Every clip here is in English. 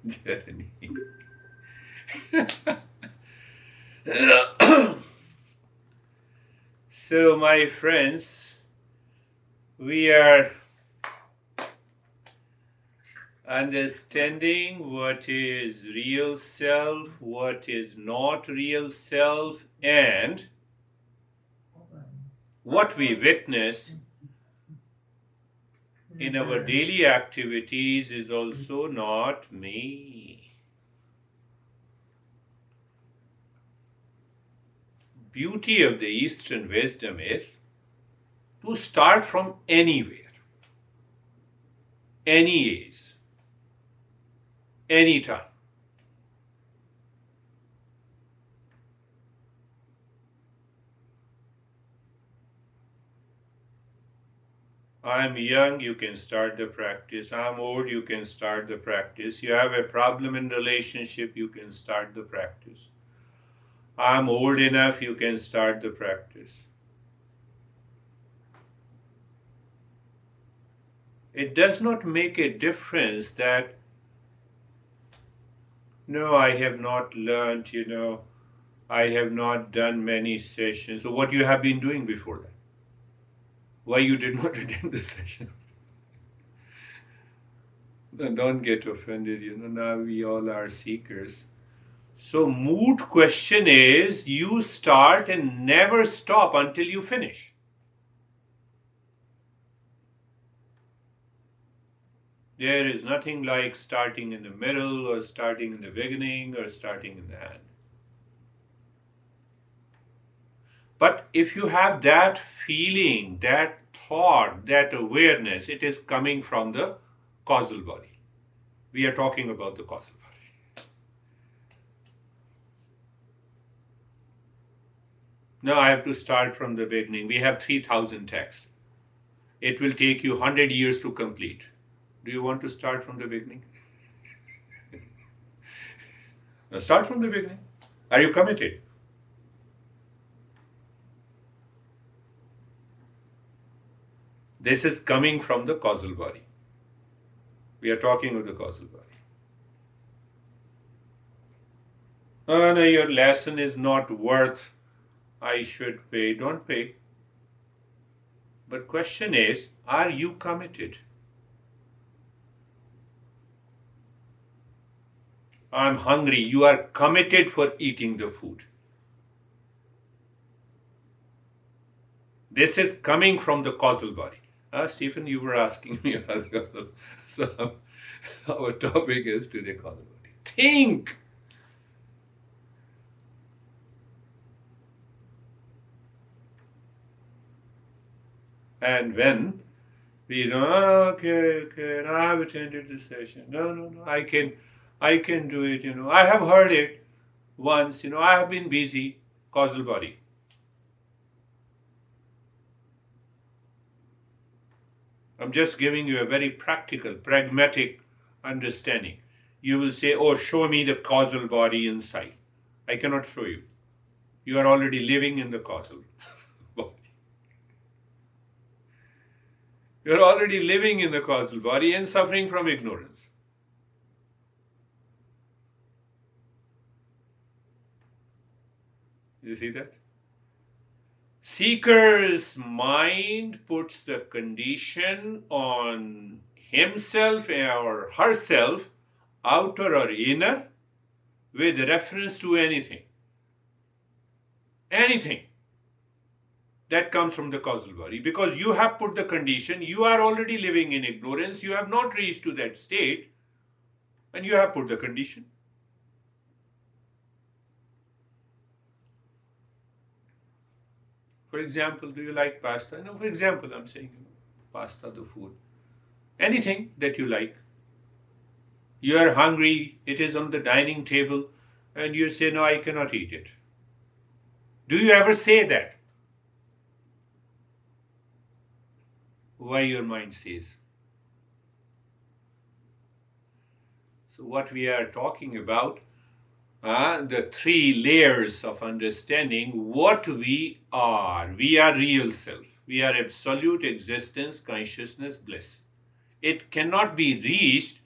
journey. So, my friends, we are understanding what is real self, what is not real self, and what we witness in our daily activities is also not me. Beauty of the Eastern wisdom is to start from anywhere, any age, any time. I'm young, you can start the practice. I'm old, you can start the practice. You have a problem in relationship, you can start the practice. I'm old enough, you can start the practice. It does not make a difference that, no, I have not learned, I have not done many sessions. So what you have been doing before that? Why you did not attend the sessions? No, don't get offended, now we all are seekers. So moot question is, you start and never stop until you finish. There is nothing like starting in the middle or starting in the beginning or starting in the end. But if you have that feeling, that thought, that awareness, it is coming from the causal body. We are talking about the causal body. Now I have to start from the beginning. We have 3,000 texts. It will take you 100 years to complete. Do you want to start from the beginning? Now start from the beginning. Are you committed? This is coming from the causal body. We are talking of the causal body. Oh, no, your lesson is not worth, I should pay. Don't pay. But question is, are you committed? I'm hungry. You are committed for eating the food. This is coming from the causal body. Stephen, you were asking me. So our topic is today causal body. Think. And when we don't, okay, I have attended the session. No, I can do it, I have heard it once, I have been busy, causal body. I'm just giving you a very practical, pragmatic understanding. You will say, oh, show me the causal body inside. I cannot show you. You are already living in the causal body. You're already living in the causal body and suffering from ignorance. You see that? Seeker's mind puts the condition on himself or herself, outer or inner, with reference to anything. Anything that comes from the causal body. Because you have put the condition, you are already living in ignorance, you have not reached to that state, and you have put the condition. For example, do you like pasta? No, for example, I'm saying pasta, the food. Anything that you like. You are hungry, it is on the dining table, and you say, no, I cannot eat it. Do you ever say that? Why your mind says? So what we are talking about, the three layers of understanding what we are. We are real self. We are absolute existence, consciousness, bliss. It cannot be reached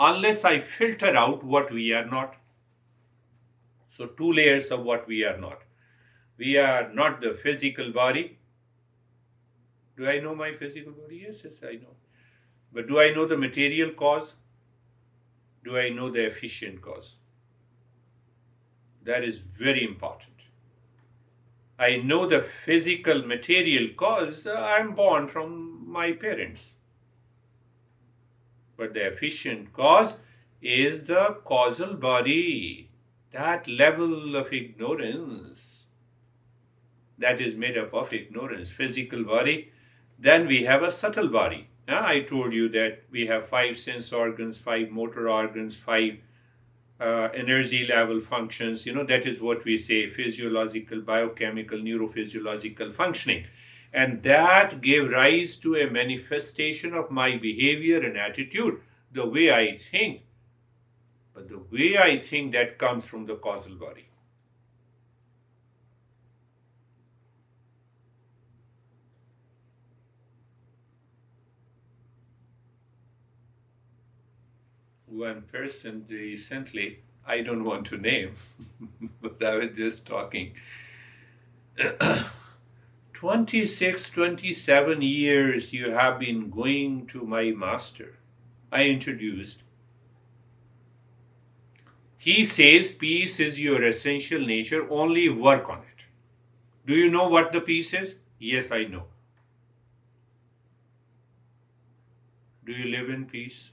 unless I filter out what we are not. So 2 layers of what we are not. We are not the physical body. Do I know my physical body? Yes, yes, I know. But do I know the material cause? Do I know the efficient cause? That is very important. I know the physical material cause. I'm born from my parents. But the efficient cause is the causal body. That level of ignorance that is made up of ignorance, physical body. Then we have a subtle body. I told you that we have 5 sense organs, 5 motor organs, 5 energy level functions. That is what we say, physiological, biochemical, neurophysiological functioning. And that gave rise to a manifestation of my behavior and attitude, the way I think. But the way I think, that comes from the causal body. One person recently, I don't want to name, but I was just talking. 26, 27 years you have been going to my master. I introduced. He says peace is your essential nature, only work on it. Do you know what the peace is? Yes, I know. Do you live in peace?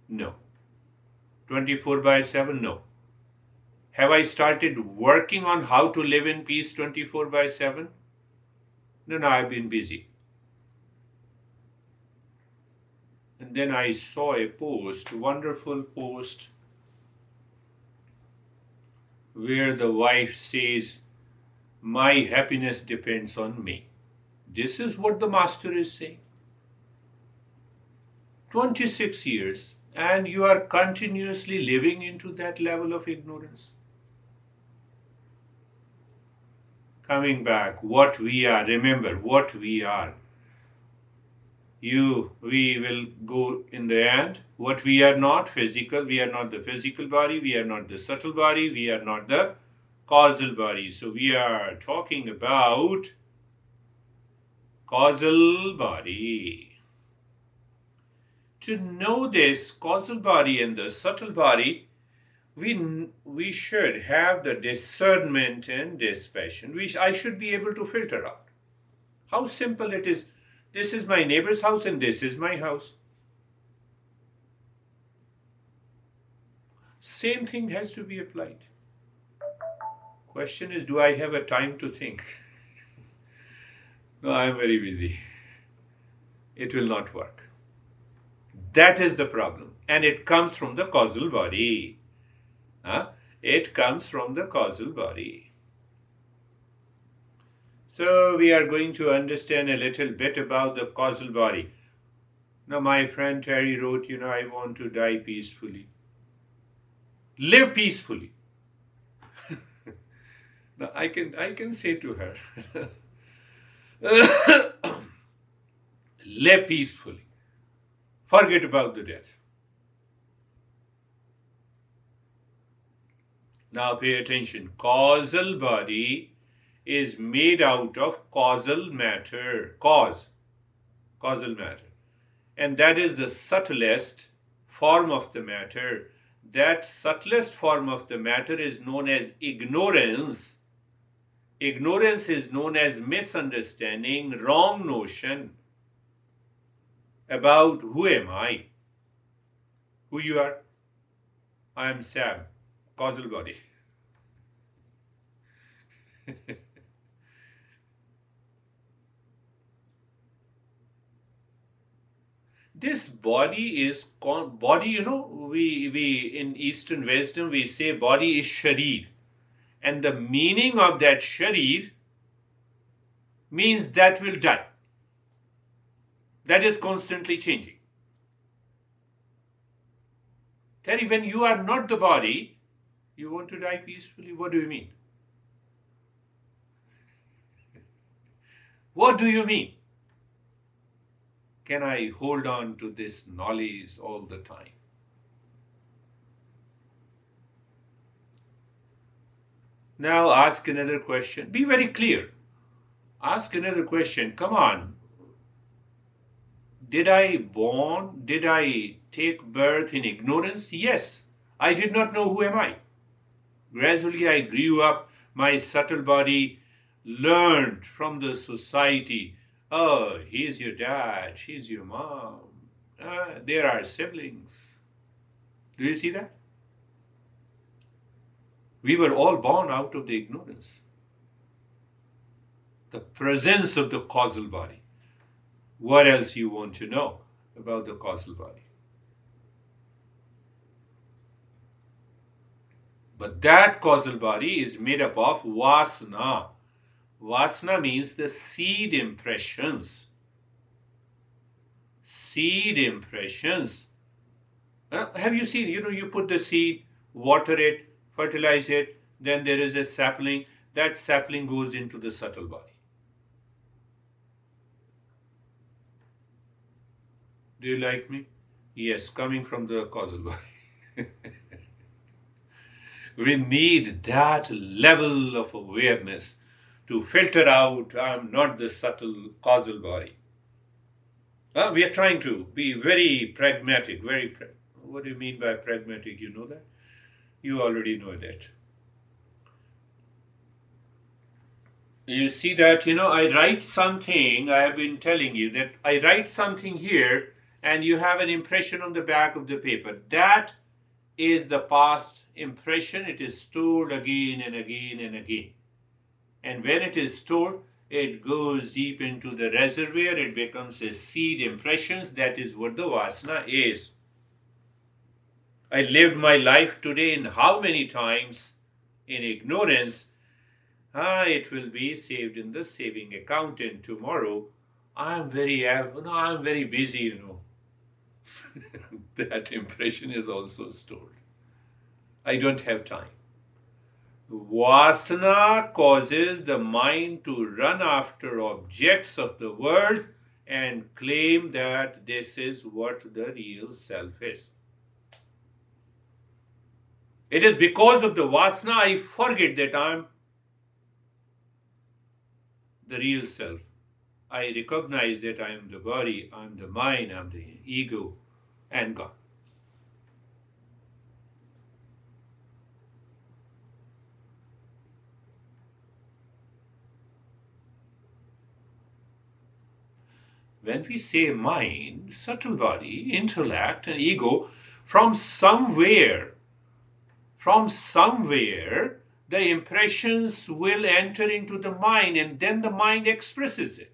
No. 24/7? No. Have I started working on how to live in peace 24/7? No, I've been busy. And then I saw a post, wonderful post, where the wife says, my happiness depends on me. This is what the master is saying. 26 years, and you are continuously living into that level of ignorance. Coming back, what we are, remember what we are. We will go in the end. What we are not, physical, we are not the physical body, we are not the subtle body, we are not the causal body. So we are talking about causal body. To know this causal body and the subtle body, we should have the discernment and dispassion. I should be able to filter out. How simple it is. This is my neighbor's house and this is my house. Same thing has to be applied. Question is, do I have a time to think? No, I am very busy. It will not work. That is the problem. And it comes from the causal body. It comes from the causal body. So we are going to understand a little bit about the causal body. Now my friend Terry wrote, I want to die peacefully. Live peacefully. Now I can say to her, live peacefully. Forget about the death. Now pay attention. Causal body is made out of causal matter. Causal matter. And that is the subtlest form of the matter. That subtlest form of the matter is known as ignorance. Ignorance is known as misunderstanding, wrong notion about who am I, who you are. I am Sam, causal body. This body is body, we in Eastern wisdom we say body is sharir, and the meaning of that sharir means that will die. That is constantly changing. Terry, when you are not the body, you want to die peacefully. What do you mean? What do you mean? Can I hold on to this knowledge all the time? Now ask another question. Be very clear. Ask another question. Come on. Did I take birth in ignorance? Yes. I did not know who am I. Gradually I grew up. My subtle body learned from the society. Oh, he's your dad. She's your mom. There are siblings. Do you see that? We were all born out of the ignorance. The presence of the causal body. What else you want to know about the causal body? But that causal body is made up of vasana. Vasana means the seed impressions. Seed impressions. Have you seen, you put the seed, water it, fertilize it, then there is a sapling. That sapling goes into the subtle body. Do you like me? Yes, coming from the causal body. We need that level of awareness to filter out, I'm not the subtle causal body. We are trying to be very pragmatic, what do you mean by pragmatic? You know that? You already know that. You see that, I write something, I have been telling you that I write something here and you have an impression on the back of the paper. That is the past impression. It is stored again and again and again. And when it is stored, it goes deep into the reservoir. It becomes a seed impressions. That is what the vasana is. I lived my life today in how many times in ignorance. It will be saved in the saving account, and tomorrow I'm very busy, That impression is also stored. I don't have time. Vasana causes the mind to run after objects of the world and claim that this is what the real self is. It is because of the vasana I forget that I'm the real self. I recognize that I am the body, I'm the mind, I'm the ego, and God. When we say mind, subtle body, intellect, and ego, from somewhere, the impressions will enter into the mind and then the mind expresses it.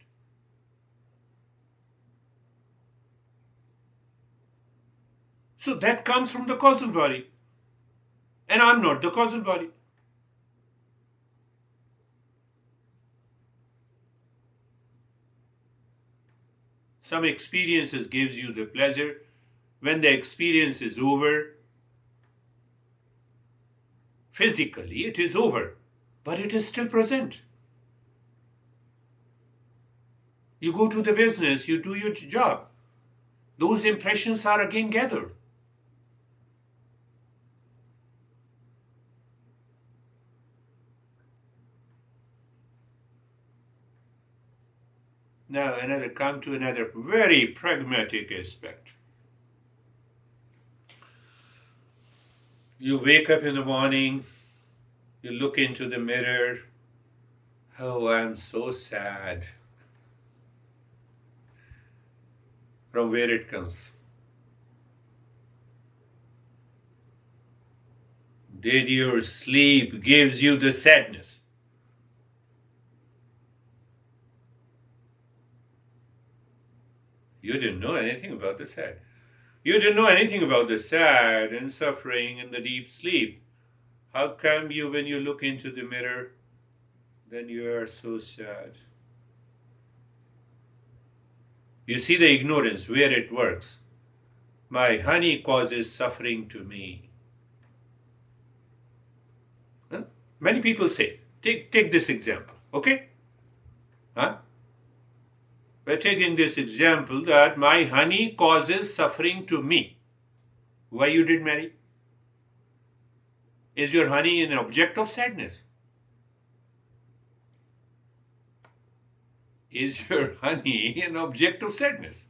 So that comes from the causal body. And I'm not the causal body. Some experiences gives you the pleasure. When the experience is over, physically it is over, but it is still present. You go to the business, you do your job. Those impressions are again gathered. Now come to another very pragmatic aspect. You wake up in the morning, you look into the mirror. Oh, I'm so sad. From where it comes? Did your sleep gives you the sadness? You didn't know anything about the sad. You didn't know anything about the sad and suffering and the deep sleep. How come when you look into the mirror, then you are so sad? You see the ignorance where it works. My honey causes suffering to me. Many people say, take this example, okay? We're taking this example that my honey causes suffering to me. Why you did marry? Is your honey an object of sadness? Is your honey an object of sadness?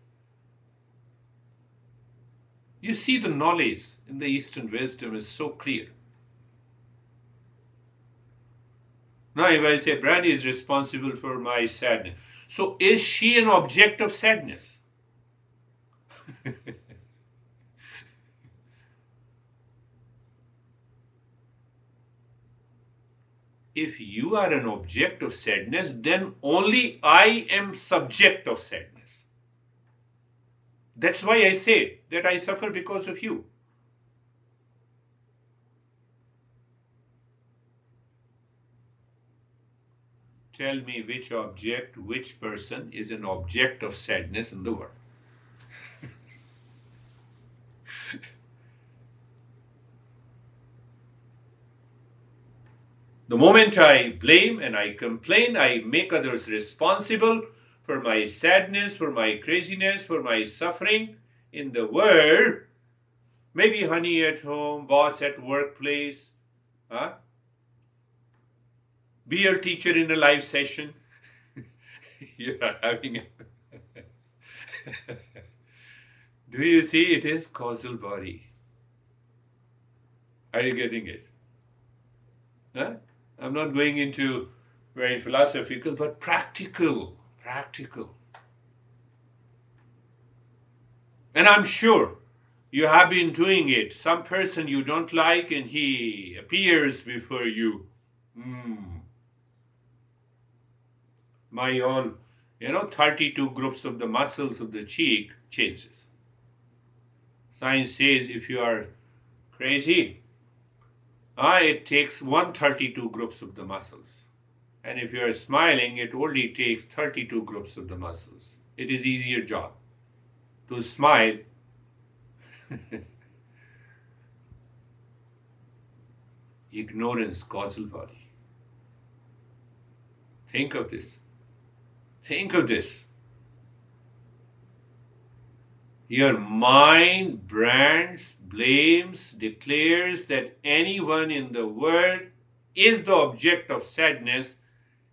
You see, the knowledge in the Eastern wisdom is so clear. Now, if I say Brandy is responsible for my sadness, so is she an object of sadness? If you are an object of sadness, then only I am subject of sadness. That's why I say that I suffer because of you. Tell me which object, which person is an object of sadness in the world. The moment I blame and I complain, I make others responsible for my sadness, for my craziness, for my suffering in the world. Maybe honey at home, boss at workplace, be your teacher in a live session. You are having it. Do you see? It is causal body. Are you getting it? I'm not going into very philosophical, but practical. And I'm sure you have been doing it. Some person you don't like and he appears before you. My own, 32 groups of the muscles of the cheek changes. Science says if you are crazy, it takes 132 groups of the muscles. And if you are smiling, it only takes 32 groups of the muscles. It is easier job to smile. Ignorance, causal body. Think of this. Your mind brands, blames, declares that anyone in the world is the object of sadness.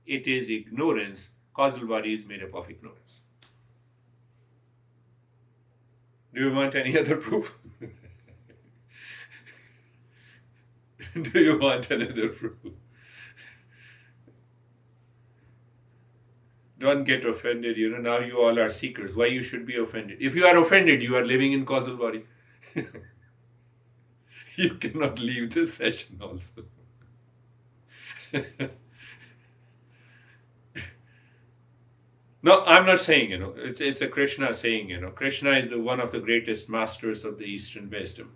It is ignorance. Causal body is made up of ignorance. Do you want any other proof? Do you want another proof? Don't get offended. Now you all are seekers. Why you should be offended? If you are offended, you are living in causal body. You cannot leave this session also. No, I'm not saying, it's a Krishna saying, Krishna is one of the greatest masters of the Eastern wisdom.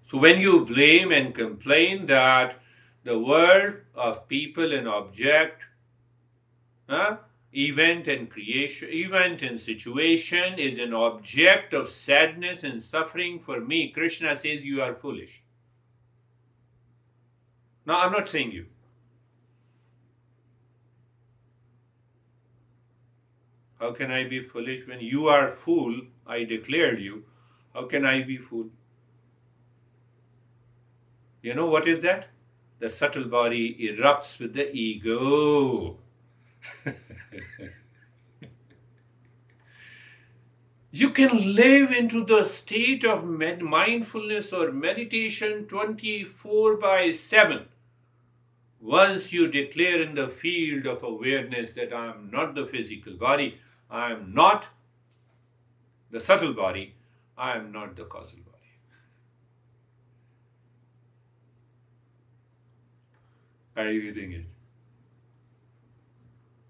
So when you blame and complain that the world of people and object, event and creation, event and situation is an object of sadness and suffering for me, Krishna says you are foolish. Now, I'm not saying you. How can I be foolish when you are fool? I declared you. How can I be fool? You know what is that? The subtle body erupts with the ego. You can live into the state of mindfulness or meditation 24/7. Once you declare in the field of awareness that I am not the physical body, I am not the subtle body, I am not the causal body. Are you getting it?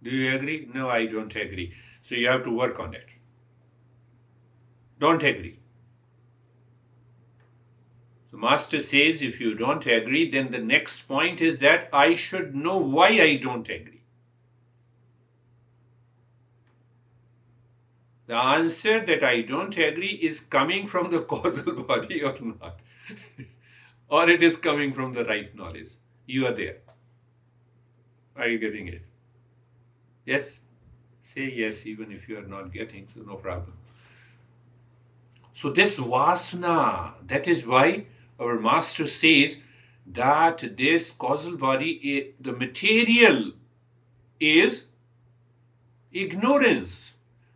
Do you agree? No, I don't agree. So you have to work on it. Don't agree. So Master says if you don't agree, then the next point is that I should know why I don't agree. The answer that I don't agree is coming from the causal body or not. Or it is coming from the right knowledge. You are there. Are you getting it? Yes? Say yes even if you are not getting, so no problem. So this vasana, that is why our Master says that this causal body, the material, is ignorance,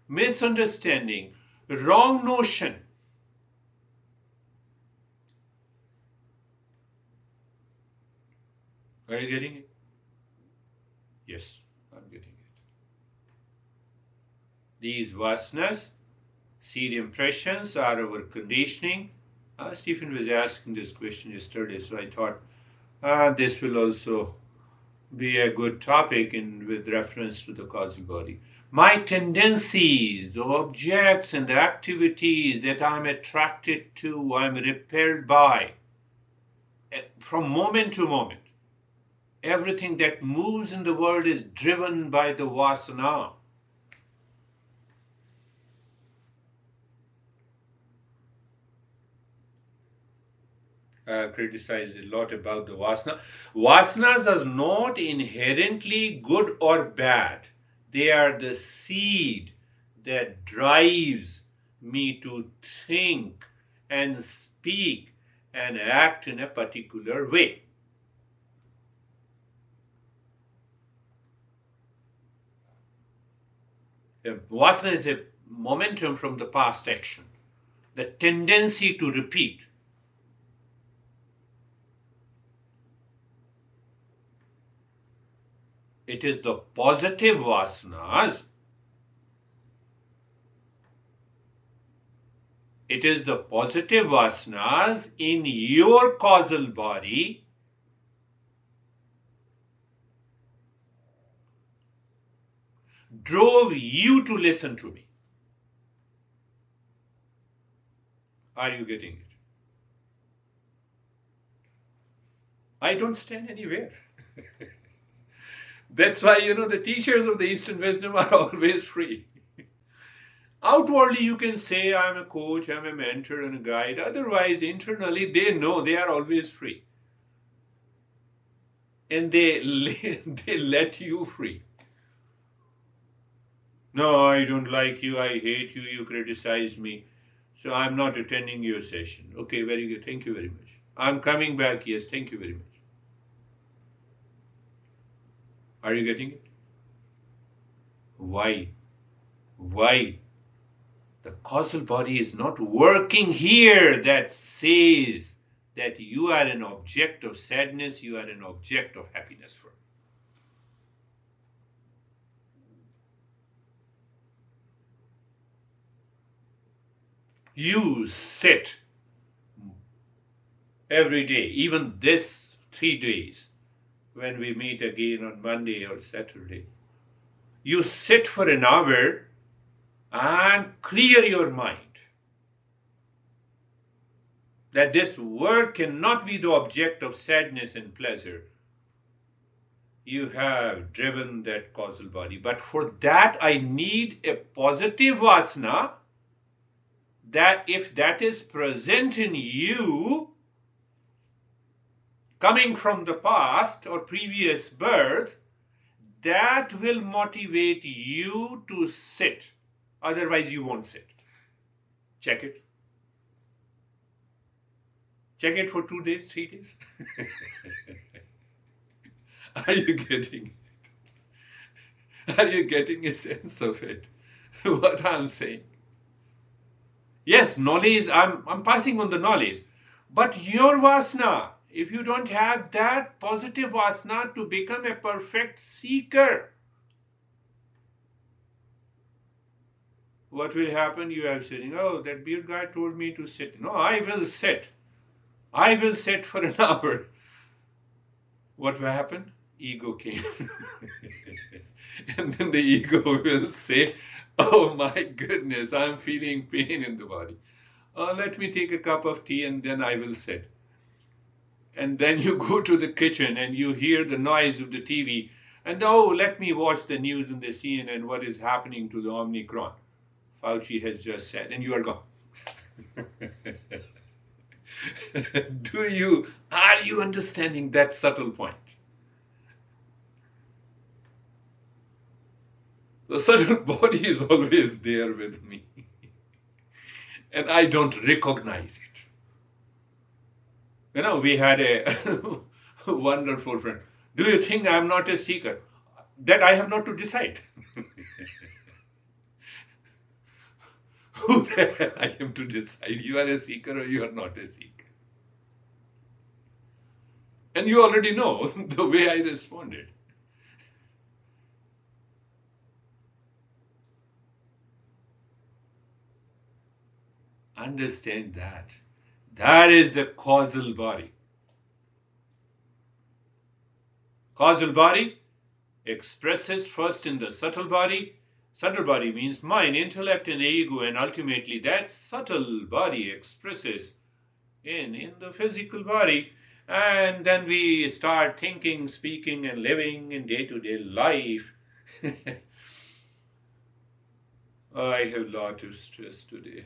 misunderstanding, wrong notion. Are you getting it? Yes, I'm getting it. These vasanas, seed impressions, are our conditioning. Stephen was asking this question yesterday, so I thought this will also be a good topic with reference to the causal body. My tendencies, the objects and the activities that I'm attracted to, I'm repelled by, from moment to moment. Everything that moves in the world is driven by the vasana. Criticized a lot about the vasana. Vasanas are not inherently good or bad. They are the seed that drives me to think and speak and act in a particular way. Vasana is a momentum from the past action, the tendency to repeat. It is the positive vasanas. It is the positive vasanas in your causal body drove you to listen to me. Are you getting it? I don't stand anywhere. That's why, the teachers of the Eastern wisdom are always free. Outwardly, you can say, I'm a coach, I'm a mentor and a guide. Otherwise, internally, they know they are always free. And they let you free. No, I don't like you, I hate you, you criticize me. So I'm not attending your session. Okay, very good. Thank you very much. I'm coming back. Yes, thank you very much. Are you getting it? Why? Why? The causal body is not working here that says that you are an object of sadness, you are an object of happiness for. You sit every day, even this 3 days, when we meet again on Monday or Saturday. You sit for an hour and clear your mind. That this world cannot be the object of sadness and pleasure. You have driven that causal body. But for that, I need a positive vasana that if that is present in you, coming from the past or previous birth, that will motivate you to sit. Otherwise, you won't sit. Check it. Check it for 2 days, 3 days. Are you getting it? Are you getting a sense of it? What I'm saying? Yes, knowledge, I'm passing on the knowledge. But your vasana, if you don't have that positive vasana to become a perfect seeker, what will happen? You are saying, oh, that beer guy told me to sit. No, I will sit. I will sit for an hour. What will happen? Ego came. And then the ego will say, oh my goodness, I'm feeling pain in the body. Let me take a cup of tea and then I will sit. And then you go to the kitchen and you hear the noise of the TV. And let me watch the news and the CNN, what is happening to the Omicron. Fauci has just said, and you are gone. Are you understanding that subtle point? The subtle body is always there with me. And I don't recognize it. We had a wonderful friend. Do you think I am not a seeker? That I have not to decide. Who the hell I am to decide? You are a seeker or you are not a seeker. And you already know the way I responded. Understand that. That is the causal body. Causal body expresses first in the subtle body. Subtle body means mind, intellect, and ego, and ultimately that subtle body expresses in the physical body. And then we start thinking, speaking, and living in day-to-day life. I have a lot of stress today.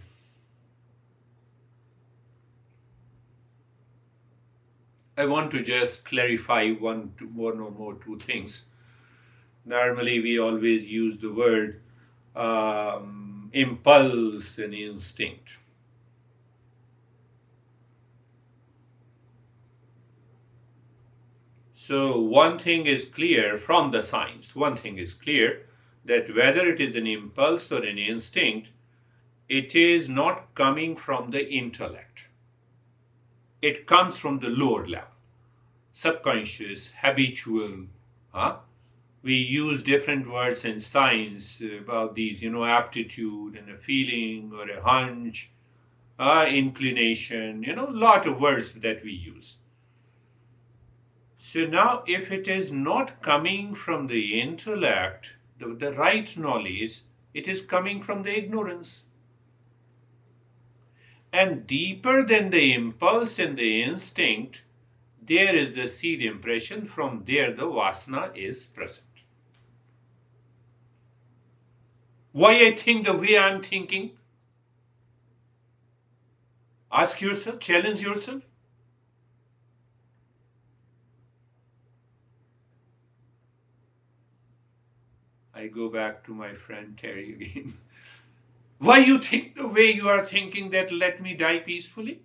I want to just clarify one or more two things. Normally, we always use the word impulse and instinct. So one thing is clear from the science. One thing is clear, that whether it is an impulse or an instinct, it is not coming from the intellect. It comes from the lower level, subconscious, habitual. We use different words in science about these, aptitude and a feeling or a hunch, inclination, a lot of words that we use. So now if it is not coming from the intellect, the right knowledge, it is coming from the ignorance. And deeper than the impulse and the instinct, there is the seed impression. From there the vasana is present. Why I think the way I'm thinking? Ask yourself, challenge yourself. I go back to my friend Terry again. Why you think the way you are thinking that let me die peacefully?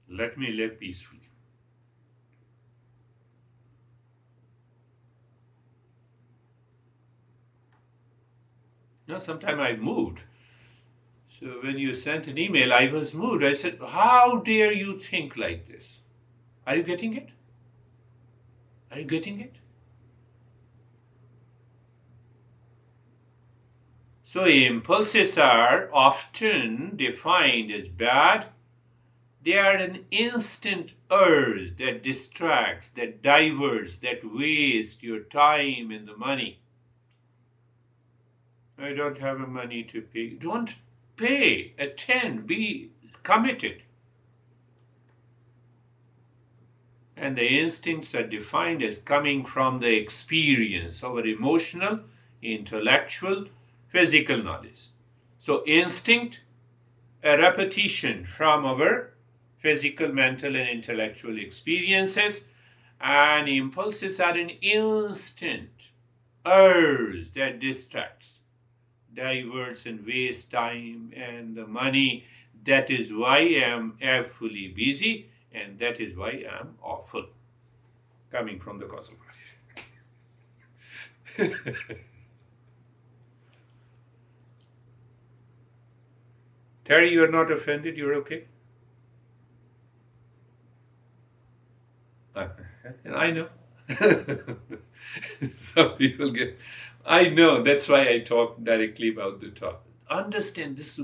Let me live peacefully. Sometime I moved. So when you sent an email, I was moved. I said, how dare you think like this? Are you getting it? Are you getting it? So impulses are often defined as bad. They are an instant urge that distracts, that diverts, that wastes your time and the money. I don't have the money to pay. Don't pay. Attend. Be committed. And the instincts are defined as coming from the experience, our emotional, intellectual, physical knowledge. So instinct, a repetition from our physical, mental, and intellectual experiences, and impulses are an instant urge that distracts, diverts, and wastes time and the money. That is why I am fully busy, and that is why I am awful. Coming from the causal body. Terry, you are not offended? You're okay? I know. Some people get. I know. That's why I talk directly about the topic. Understand this.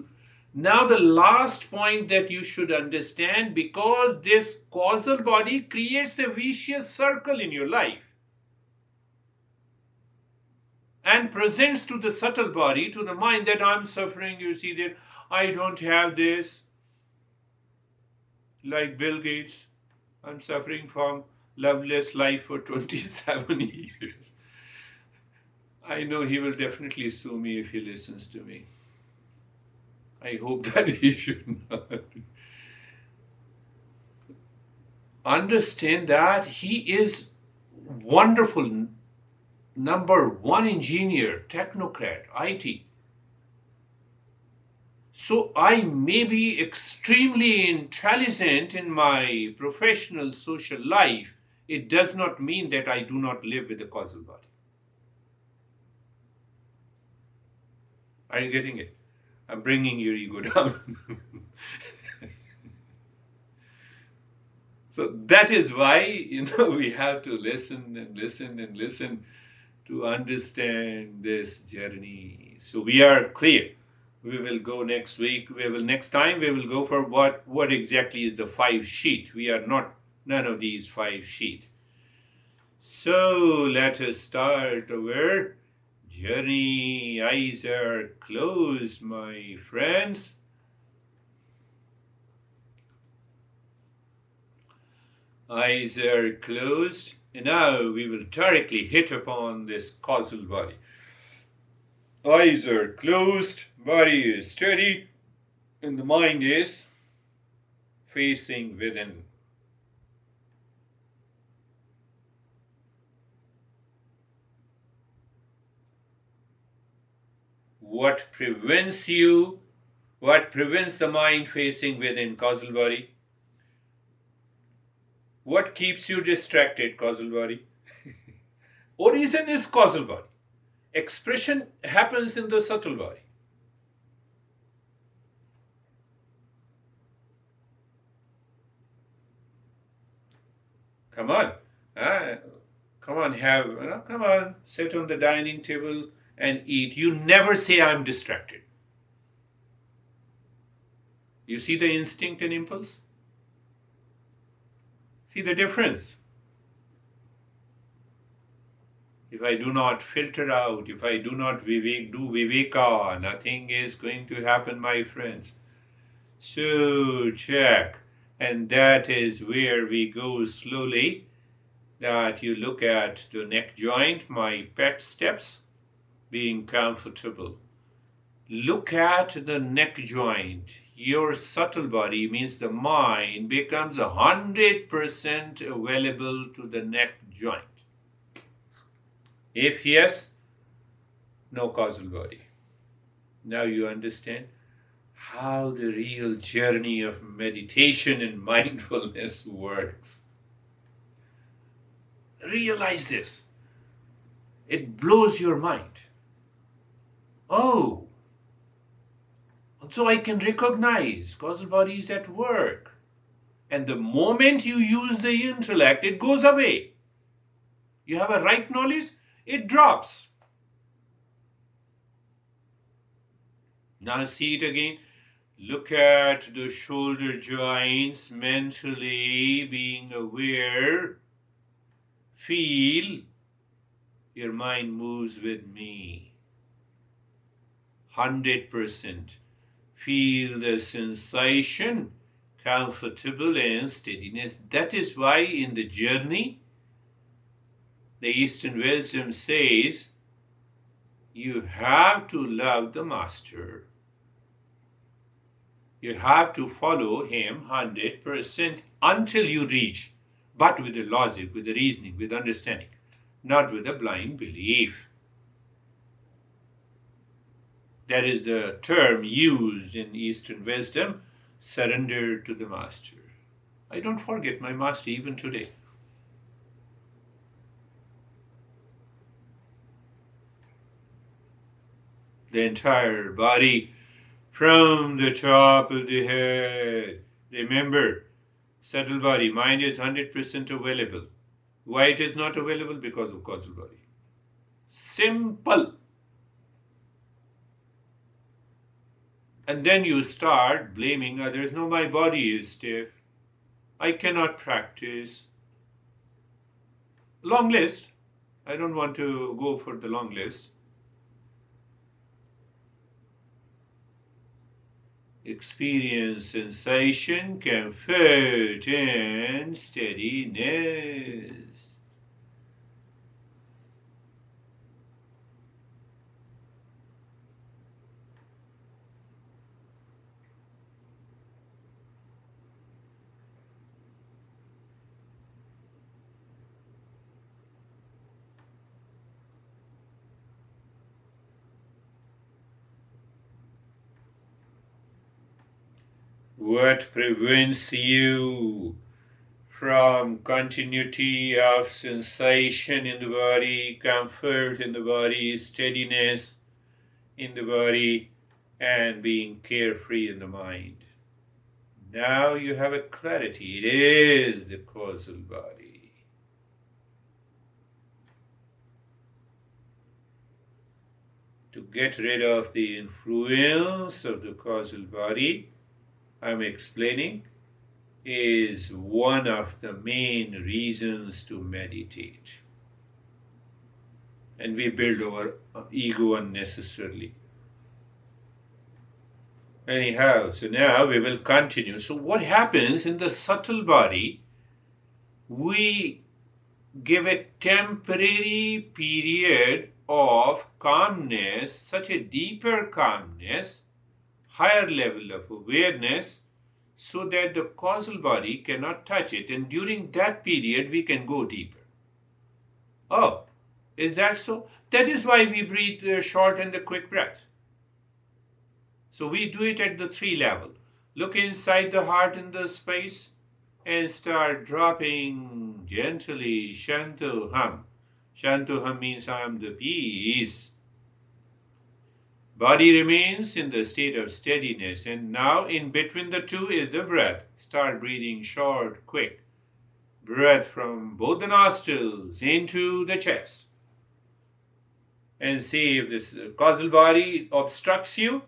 Now, the last point that you should understand, because this causal body creates a vicious circle in your life and presents to the subtle body, to the mind, that I'm suffering. You see that I don't have this. Like Bill Gates, I'm suffering from loveless life for 27 years. I know he will definitely sue me if he listens to me. I hope that he should not. Understand that he is wonderful, number one engineer, technocrat, IT. So I may be extremely intelligent in my professional social life. It does not mean that I do not live with a causal body. Are you getting it? I'm bringing your ego down. So that is why, we have to listen and listen and listen to understand this journey. So we are clear. We will go next week. Next time we will go for what exactly is the 5 sheet. We are not none of these 5 sheet. So let us start our journey. Eyes are closed, my friends. Eyes are closed. And now we will directly hit upon this causal body. Eyes are closed, body is steady, and the mind is facing within. What prevents the mind facing within, causal body? What keeps you distracted, causal body? Origin is causal body. Expression happens in the subtle body. Come on. Come on, sit on the dining table and eat. You never say I'm distracted. You see the instinct and impulse? See the difference? If I do not filter out, if I do not do viveka, nothing is going to happen, my friends. So check. And that is where we go slowly. That you look at the neck joint, my pet steps, being comfortable. Look at the neck joint. Your subtle body means the mind becomes 100% available to the neck joint. If yes, no causal body. Now you understand how the real journey of meditation and mindfulness works. Realize this. It blows your mind. Oh, so I can recognize causal body is at work. And the moment you use the intellect, it goes away. You have a right knowledge, it drops. Now see it again. Look at the shoulder joints mentally, being aware. Feel. Your mind moves with me. 100%. Feel the sensation, comfortable and steadiness. That is why in the journey, the Eastern wisdom says, you have to love the master. You have to follow him 100% until you reach, but with the logic, with the reasoning, with understanding, not with a blind belief. That is the term used in Eastern wisdom, surrender to the master. I don't forget my master even today. The entire body from the top of the head. Remember, subtle body, mind is 100% available. Why it is not available? Because of causal body. Simple. And then you start blaming others. No, my body is stiff. I cannot practice. Long list. I don't want to go for the long list. Experience sensation, comfort, and steadiness. What prevents you from continuity of sensation in the body, comfort in the body, steadiness in the body, and being carefree in the mind? Now you have a clarity. It is the causal body. To get rid of the influence of the causal body, I'm explaining, is one of the main reasons to meditate. And we build our ego unnecessarily. Anyhow, so now we will continue. So what happens in the subtle body? We give a temporary period of calmness, such a deeper calmness, higher level of awareness, so that the causal body cannot touch it. And during that period, we can go deeper. Oh, is that so? That is why we breathe the short and the quick breath. So we do it at the 3 level. Look inside the heart in the space and start dropping gently Shantoham. Shantoham means I am the peace. Body remains in the state of steadiness, and now in between the two is the breath. Start breathing short, quick. Breath from both the nostrils into the chest. And see if this causal body obstructs you.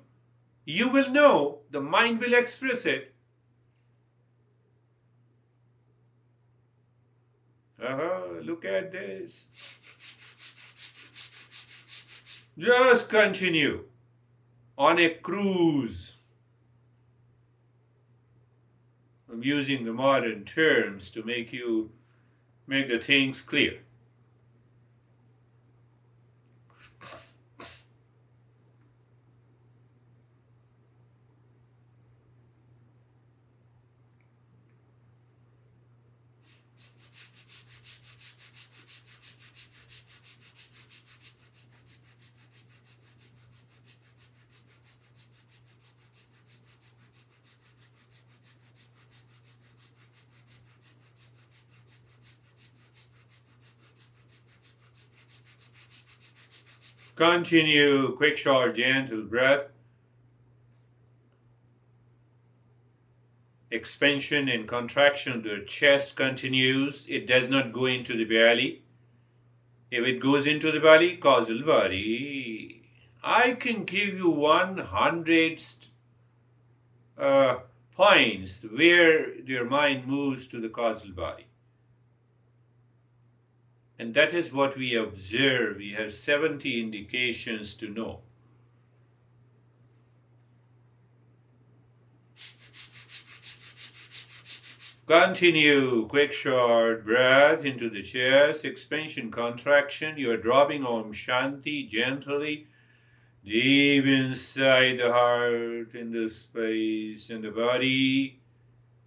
You will know, the mind will express it. Look at this. Just continue on a cruise. I'm using the modern terms to make the things clear. Continue, quick, short, gentle breath. Expansion and contraction of the chest continues. It does not go into the belly. If it goes into the belly, causal body, I can give you 100 points where your mind moves to the causal body. And that is what we observe. We have 70 indications to know. Continue, quick, short breath into the chest, expansion, contraction. You are dropping Om Shanti gently, deep inside the heart, in the space, in the body.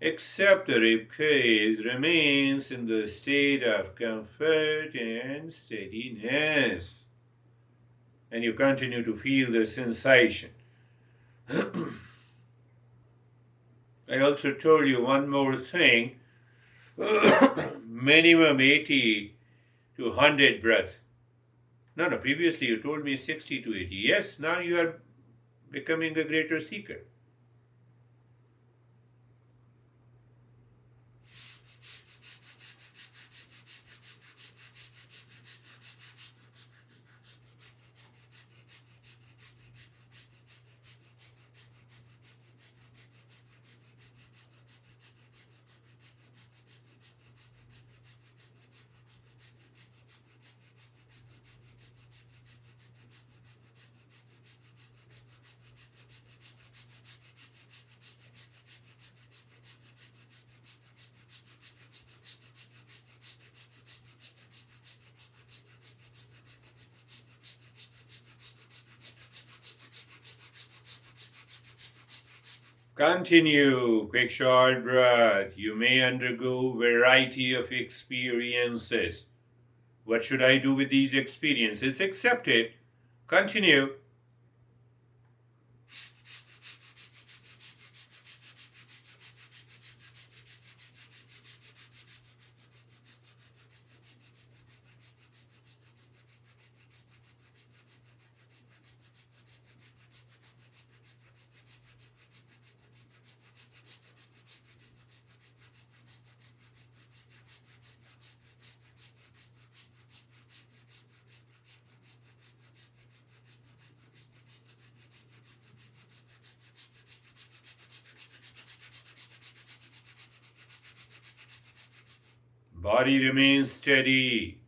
Except the rib cage remains in the state of comfort and steadiness. And you continue to feel the sensation. I also told you one more thing. Minimum 80 to 100 breaths. No, previously you told me 60 to 80. Yes, now you are becoming a greater seeker. Continue, quick, short breath. You may undergo variety of experiences. What should I do with these experiences? Accept it. Continue. Body remains steady.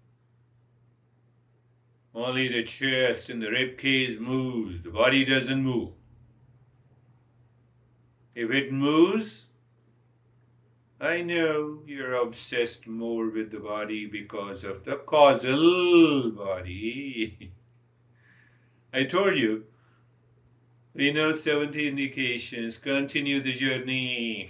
Only the chest and the rib cage moves. The body doesn't move. If it moves, I know you're obsessed more with the body because of the causal body. I told you, we know 70 indications. Continue the journey.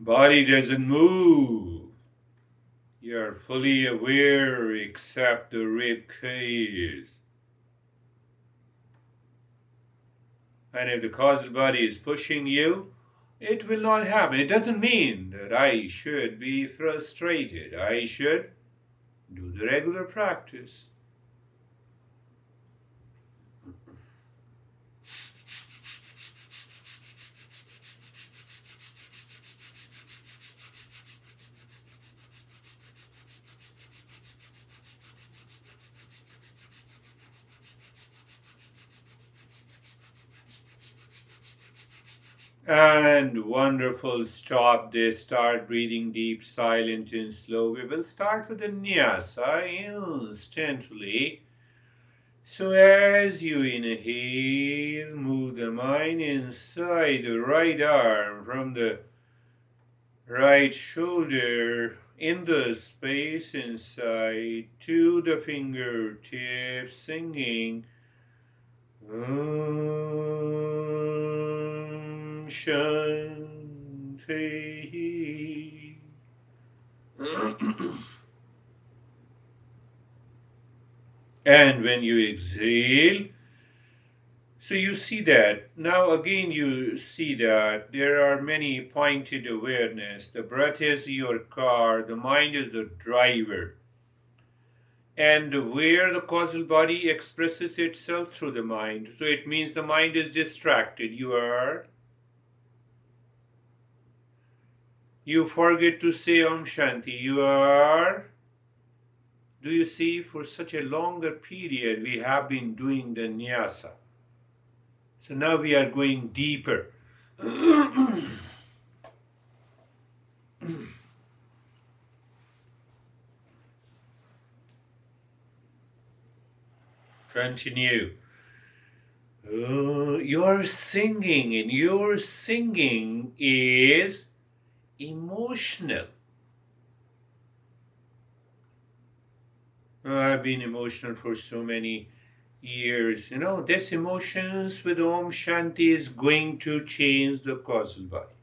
Body doesn't move. You're fully aware except the rib cage. And if the causal body is pushing you, it will not happen. It doesn't mean that I should be frustrated. I should do the regular practice. And wonderful, stop there, start breathing deep, silent and slow. We will start with the nyasa instantly. So as you inhale, move the mind inside the right arm from the right shoulder in the space inside to the fingertips, singing Shanti. And when you exhale, so you see that. Now again you see that there are many pointed awareness. The breath is your car, the mind is the driver. And where the causal body expresses itself through the mind. So it means the mind is distracted. You forget to say Om Shanti. Do you see, for such a longer period we have been doing the nyasa. So now we are going deeper. Continue. Your singing, and your singing is emotional. I've been emotional for so many years. This emotions with Om Shanti is going to change the causal body.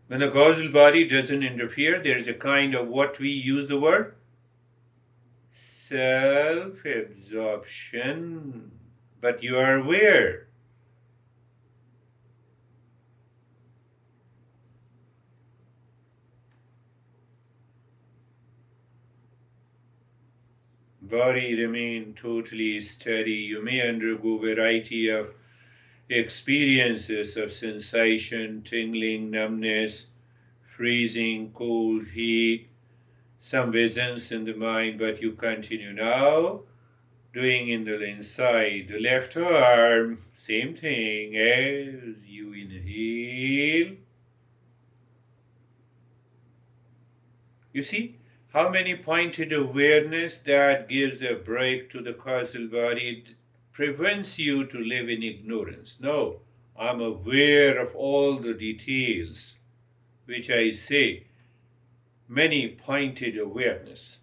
When the causal body doesn't interfere, there is a kind of what we use the word self-absorption. But you are aware. Body remain totally steady. You may undergo variety of experiences of sensation, tingling, numbness, freezing, cold, heat, some visions in the mind, but you continue now doing in the inside. The left arm, same thing as you inhale. You see how many pointed awareness that gives a break to the causal body. It prevents you to live in ignorance. No, I'm aware of all the details, which I say, many pointed awareness.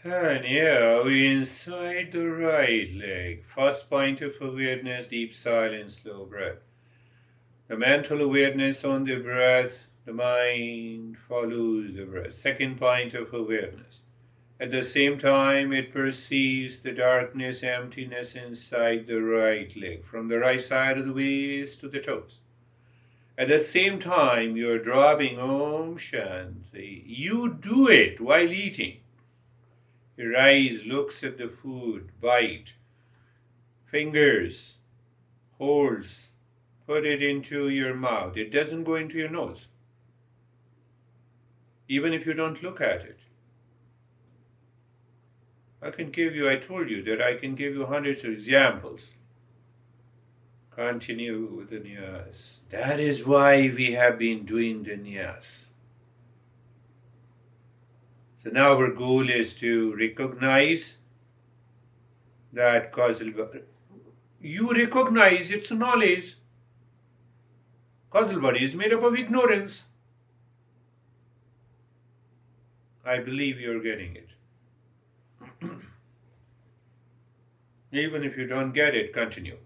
And now inside the right leg. First point of awareness, deep silence, slow breath. The mental awareness on the breath, the mind follows the breath. Second point of awareness. At the same time, it perceives the darkness, emptiness inside the right leg, from the right side of the waist to the toes. At the same time, you're dropping Om Shanti. You do it while eating. Your eyes looks at the food, bite, fingers, holds, put it into your mouth. It doesn't go into your nose, even if you don't look at it. I told you that I can give you hundreds of examples. Continue with the niyas. That is why we have been doing the niyas. So now our goal is to recognize that causal body. You recognize its knowledge. Causal body is made up of ignorance. I believe you're getting it. Even if you don't get it, continue.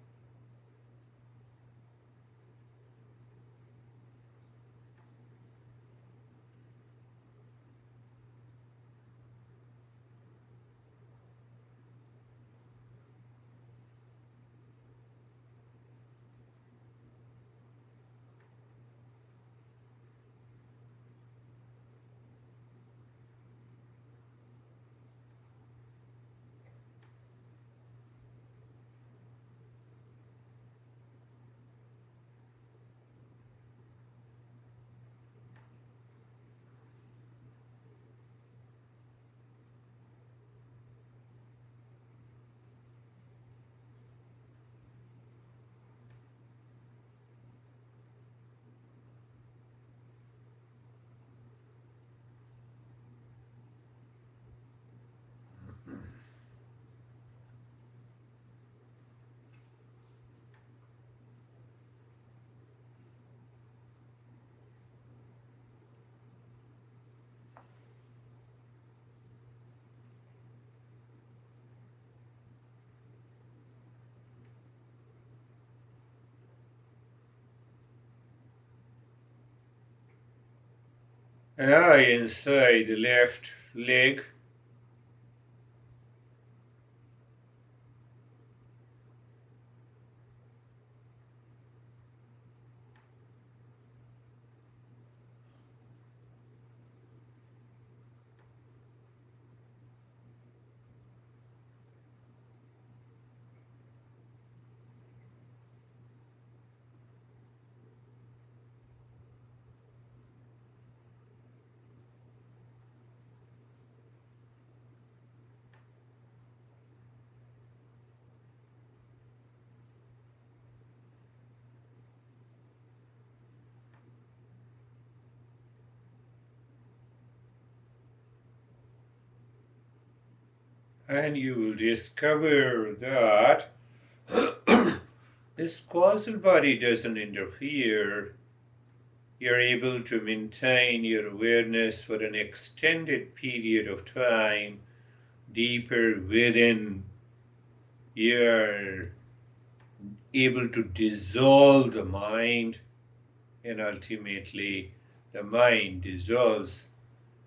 And now inside the left leg. And you will discover that this causal body doesn't interfere. You're able to maintain your awareness for an extended period of time, deeper within. You're able to dissolve the mind, and ultimately the mind dissolves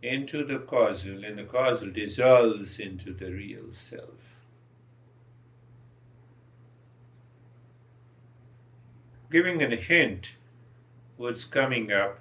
into the causal, and the causal dissolves into the real self. Giving a hint what's coming up.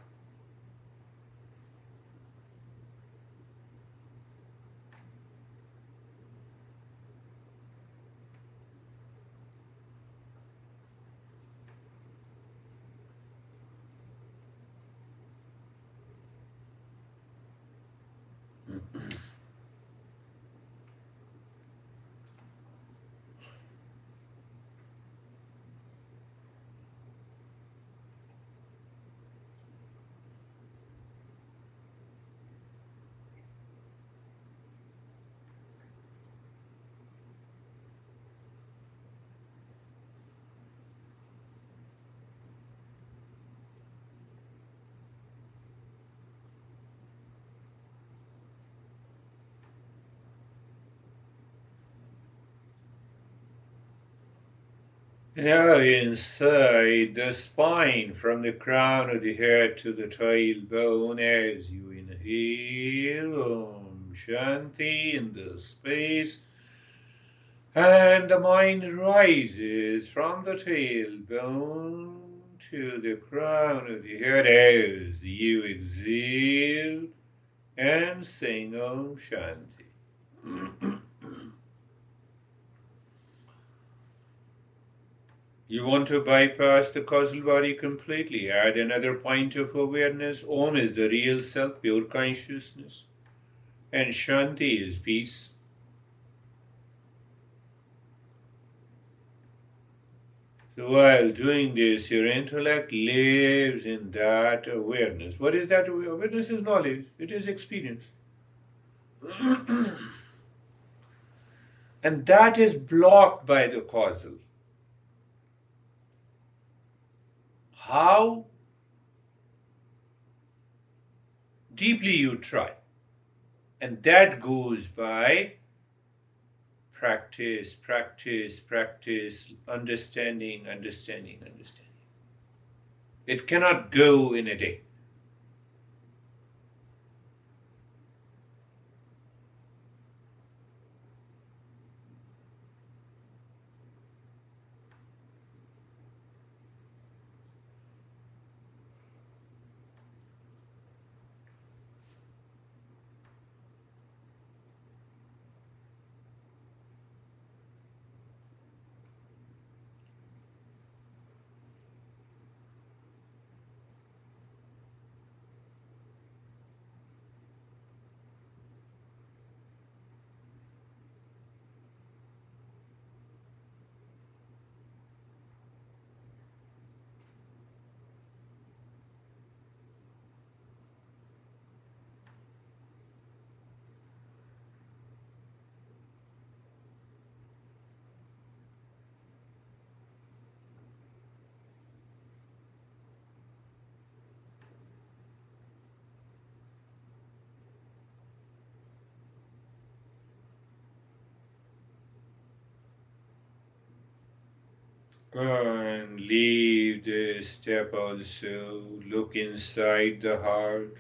Now inside the spine, from the crown of the head to the tailbone, as you inhale Om Shanti in the space, and the mind rises from the tailbone to the crown of the head as you exhale and sing Om Shanti. You want to bypass the causal body completely. Add another point of awareness. Om is the real self, pure consciousness. And Shanti is peace. So while doing this, your intellect lives in that awareness. What is that awareness? Awareness is knowledge. It is experience. And that is blocked by the causal. How deeply you try. And that goes by practice, practice, practice, understanding, understanding, understanding. It cannot go in a day. And leave the step also. Look inside the heart.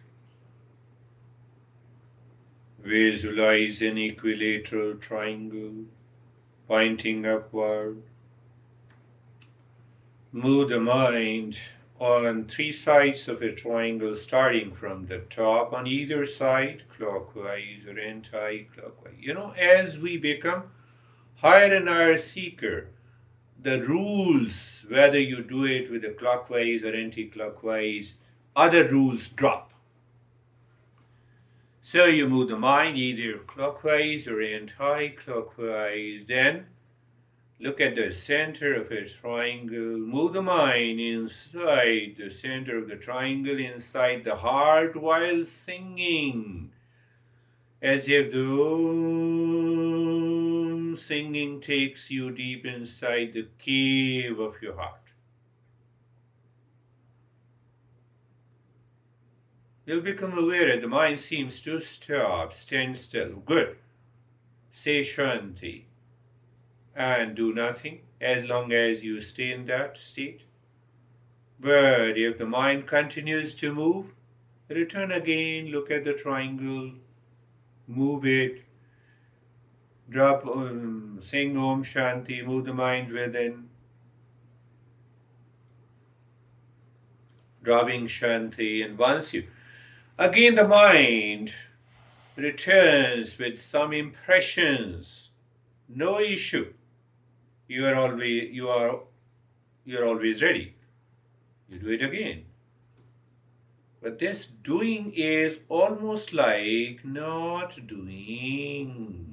Visualize an equilateral triangle pointing upward. Move the mind on three sides of a triangle, starting from the top on either side, clockwise or anti-clockwise. As we become higher and higher seeker, the rules, whether you do it with a clockwise or anti-clockwise, other rules drop. So you move the mind either clockwise or anti-clockwise. Then look at the center of a triangle. Move the mind inside the center of the triangle, inside the heart, while singing, as if the singing takes you deep inside the cave of your heart. You'll become aware that the mind seems to stand still. Good. Say Shanti and do nothing as long as you stay in that state. But if the mind continues to move, return again, look at the triangle, move it, drop, sing Om Shanti, move the mind within, dropping Shanti, and once you, again the mind returns with some impressions, no issue. You're always ready. You do it again. But this doing is almost like not doing.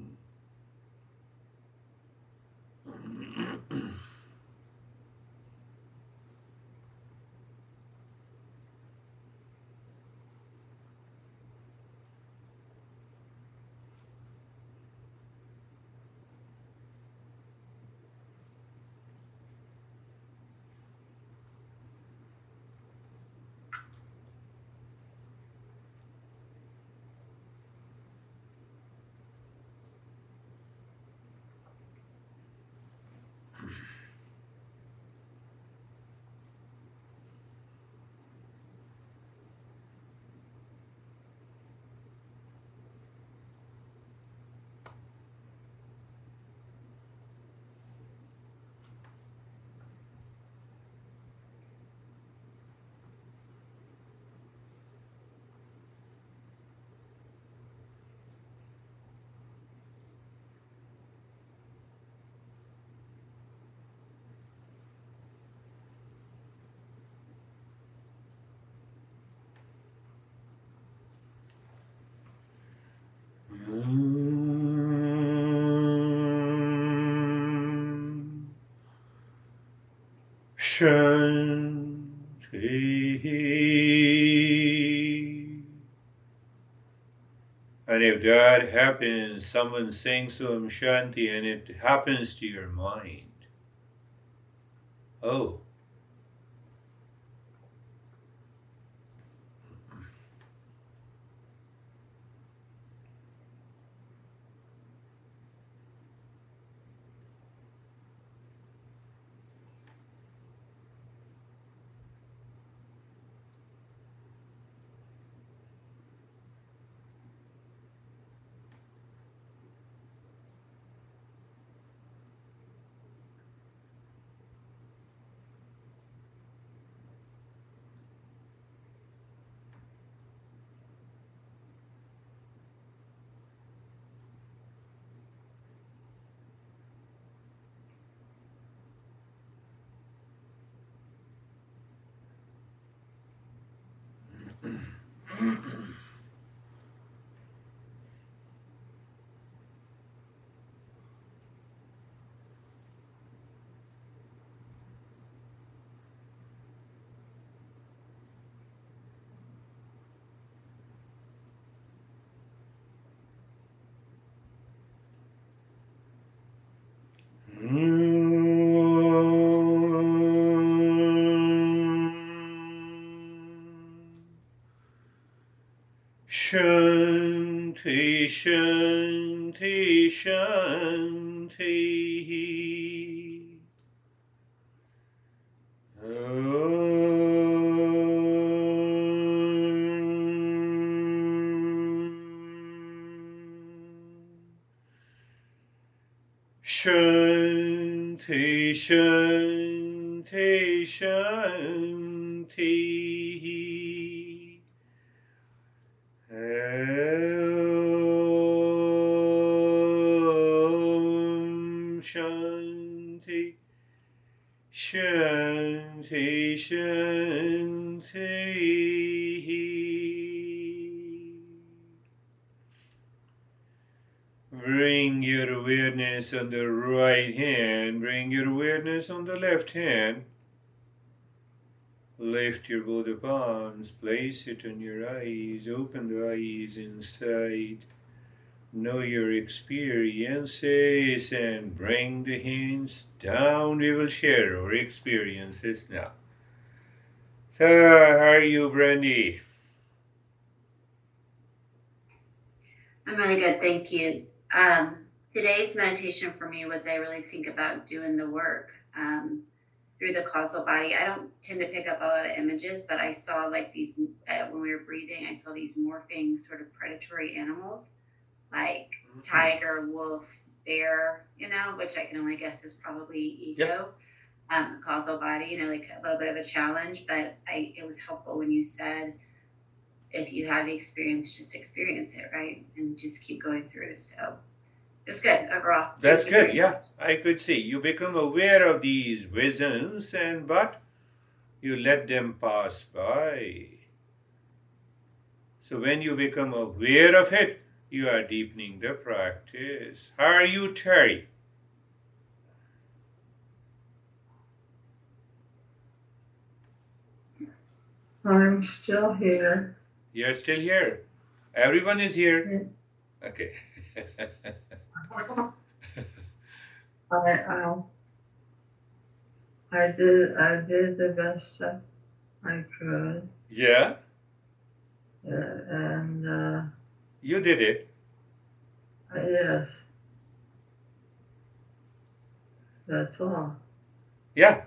Shanti. And if that happens, someone sings Om Shanti and it happens to your mind. Oh. Shanti, Shanti, Shanti. Shanti, Shanti, Shanti. Om Shanti, Shanti, Shanti. Bring your awareness on the right hand, bring your awareness on the left hand. Lift your both palms, place it on your eyes, open the eyes inside. Know your experiences and bring the hands down. We will share our experiences now. So, how are you, Brandy? I'm really good, thank you. Today's meditation for me was I really think about doing the work through the causal body. I don't tend to pick up a lot of images, but I saw like these, when we were breathing, I saw these morphing sort of predatory animals like tiger, wolf, bear, which I can only guess is probably ego. Causal body, like a little bit of a challenge, but it was helpful when you said, if you have the experience, just experience it, right? And just keep going through. So it was good overall. That's good, yeah. I could see. You become aware of these visions, but you let them pass by. So when you become aware of it, you are deepening the practice. How are you, Terry? I'm still here. You're still here. Everyone is here. Okay. I did the best I could. Yeah. And you did it. Yes. That's all. Yeah.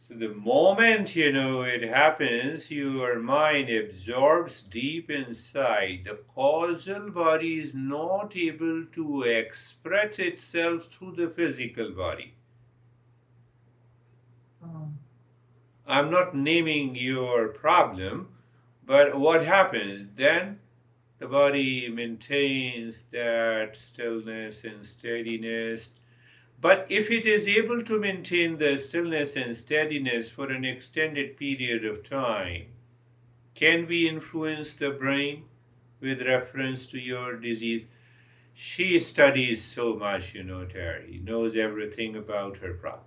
So the moment, it happens, your mind absorbs deep inside. The causal body is not able to express itself through the physical body. I'm not naming your problem, but what happens then? The body maintains that stillness and steadiness. But if it is able to maintain the stillness and steadiness for an extended period of time, can we influence the brain with reference to your disease? She studies so much, Terry, knows everything about her problem.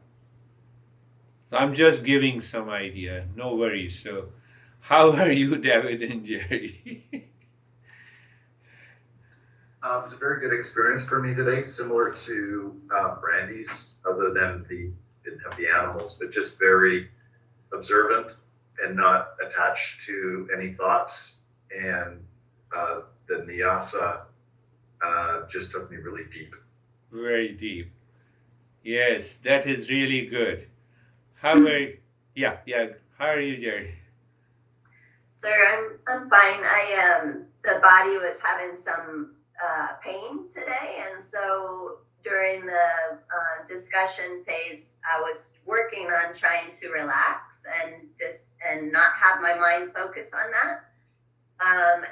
So I'm just giving some idea. No worries. So how are you, David and Jerry? It was a very good experience for me today, similar to Brandy's, other than didn't have the animals, but just very observant and not attached to any thoughts. And the Nyasa just took me really deep. Very deep. Yes, that is really good. How are How are you, Jerry? Sir, I'm fine. The body was having some pain today, and so during the discussion phase, I was working on trying to relax and not have my mind focus on that.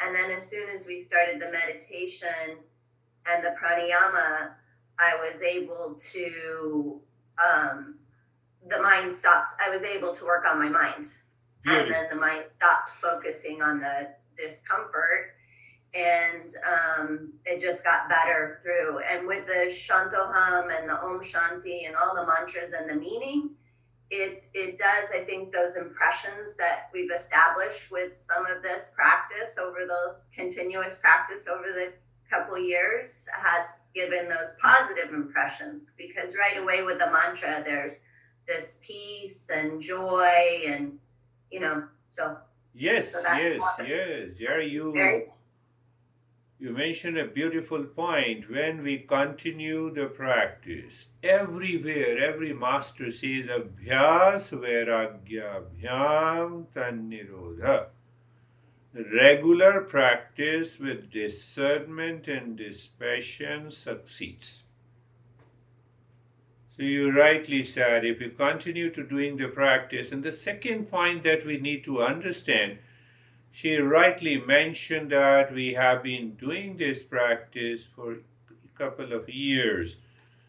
And then as soon as we started the meditation and the pranayama, I was able to the mind stopped. I was able to work on my mind. Beautiful. And then the mind stopped focusing on the discomfort, and it just got better through. And with the Shantoham and the Om Shanti and all the mantras and the meaning, it does, I think, those impressions that we've established with some of this practice over the continuous practice over the couple years has given those positive impressions, because right away with the mantra, there's this peace and joy and, so. Yes. Jerry, you mentioned a beautiful point. When we continue the practice, everywhere, every master says, Abhyas Vairagya Abhyam Tannirodha. Regular practice with discernment and dispassion succeeds. So you rightly said, if you continue to doing the practice, and the second point that we need to understand, she rightly mentioned that we have been doing this practice for a couple of years.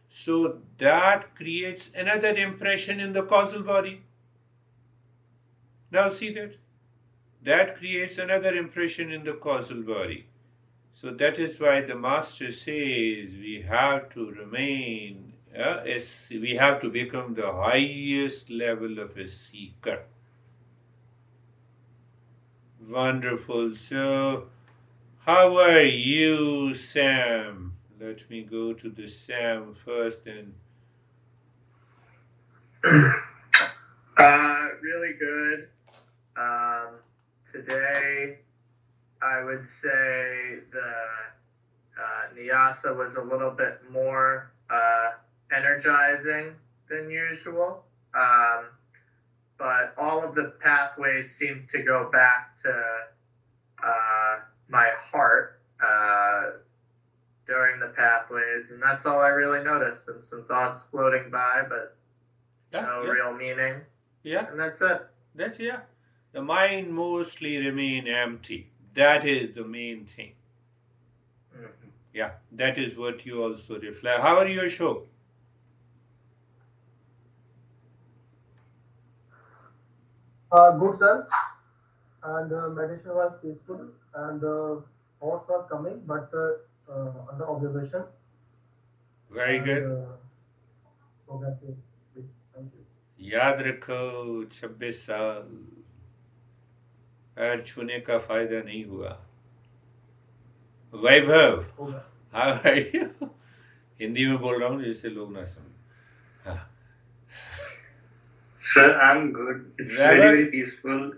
So that creates another impression in the causal body. Now see that? That creates another impression in the causal body. So that is why the master says we have to remain, we have to become the highest level of a seeker. Wonderful. So how are you, Sam? Let me go to the Sam first. And really good. Today, I would say the Nyasa was a little bit more energizing than usual. But all of the pathways seem to go back to my heart during the pathways, and that's all I really noticed. And some thoughts floating by, but no real meaning. Yeah. And that's it. The mind mostly remain empty. That is the main thing. Mm-hmm. Yeah, that is what you also reflect. How are you, Ashok? Good, sir. And meditation was peaceful, and thoughts are coming, but under observation. Very good. Progressive. Thank you. याद रखो 26 साल पैर छूने का फायदा नहीं हुआ. वैभव, how are you? Hindi में बोल रहा हूँ जिससे लोग ना समझें. Sir, I'm good. It's very, very peaceful.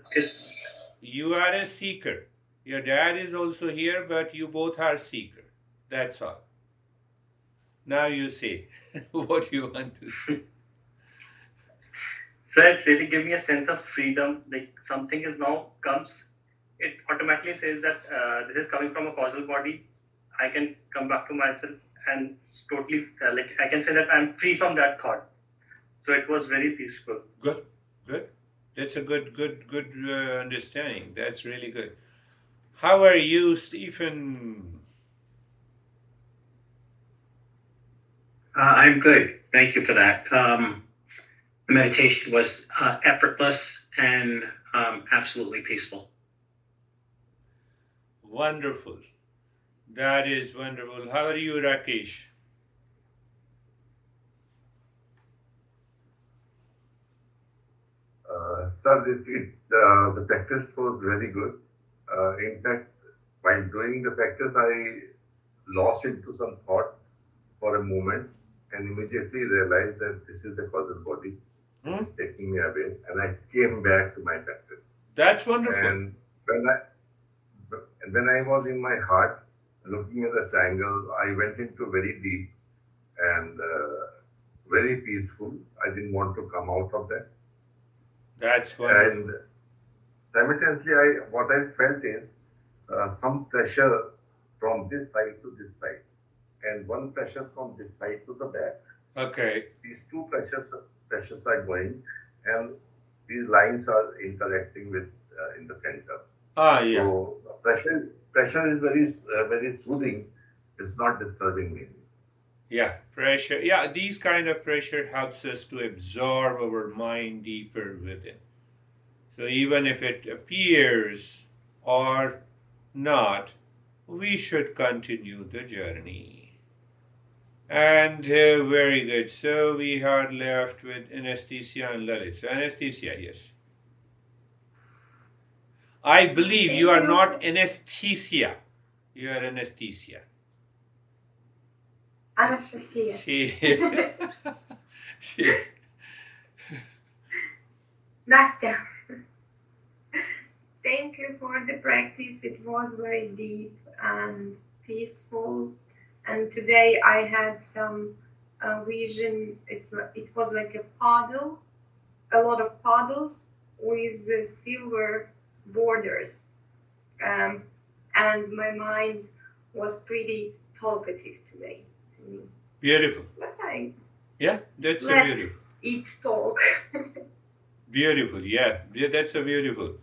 You are a seeker. Your dad is also here, but you both are seeker. That's all. Now you say what you want to say. Sir, it really gave me a sense of freedom. Like something is now comes, it automatically says that this is coming from a causal body. I can come back to myself and totally I can say that I'm free from that thought. So it was very peaceful. Good. That's a good understanding. That's really good. How are you, Stephen? I'm good. Thank you for that. The meditation was effortless and absolutely peaceful. Wonderful. That is wonderful. How are you, Rakesh? Sir, the practice was very good. In fact, while doing the practice, I lost into some thought for a moment and immediately realized that this is the causal body that is taking me away, and I came back to my practice. That's wonderful. And when I was in my heart, looking at the triangle, I went into very deep and very peaceful. I didn't want to come out of that. That's wonderful. And simultaneously, what I felt is some pressure from this side to this side, and one pressure from this side to the back. Okay. These two pressures are going, and these lines are interacting with in the center. Yeah. So pressure is very soothing. It's not disturbing me. Yeah, pressure. Yeah, these kind of pressure helps us to absorb our mind deeper within. So even if it appears or not, we should continue the journey. And very good. So we are left with anesthesia and Lalit. So anesthesia, yes. I believe you are not anesthesia. You are anesthesia. Anastasia. Nastya. Thank you for the practice. It was very deep and peaceful. And today I had some vision. It was like a puddle, a lot of puddles with silver borders. And my mind was pretty talkative today. Beautiful. But that's let beautiful. It talk. Beautiful. Yeah, that's a beautiful.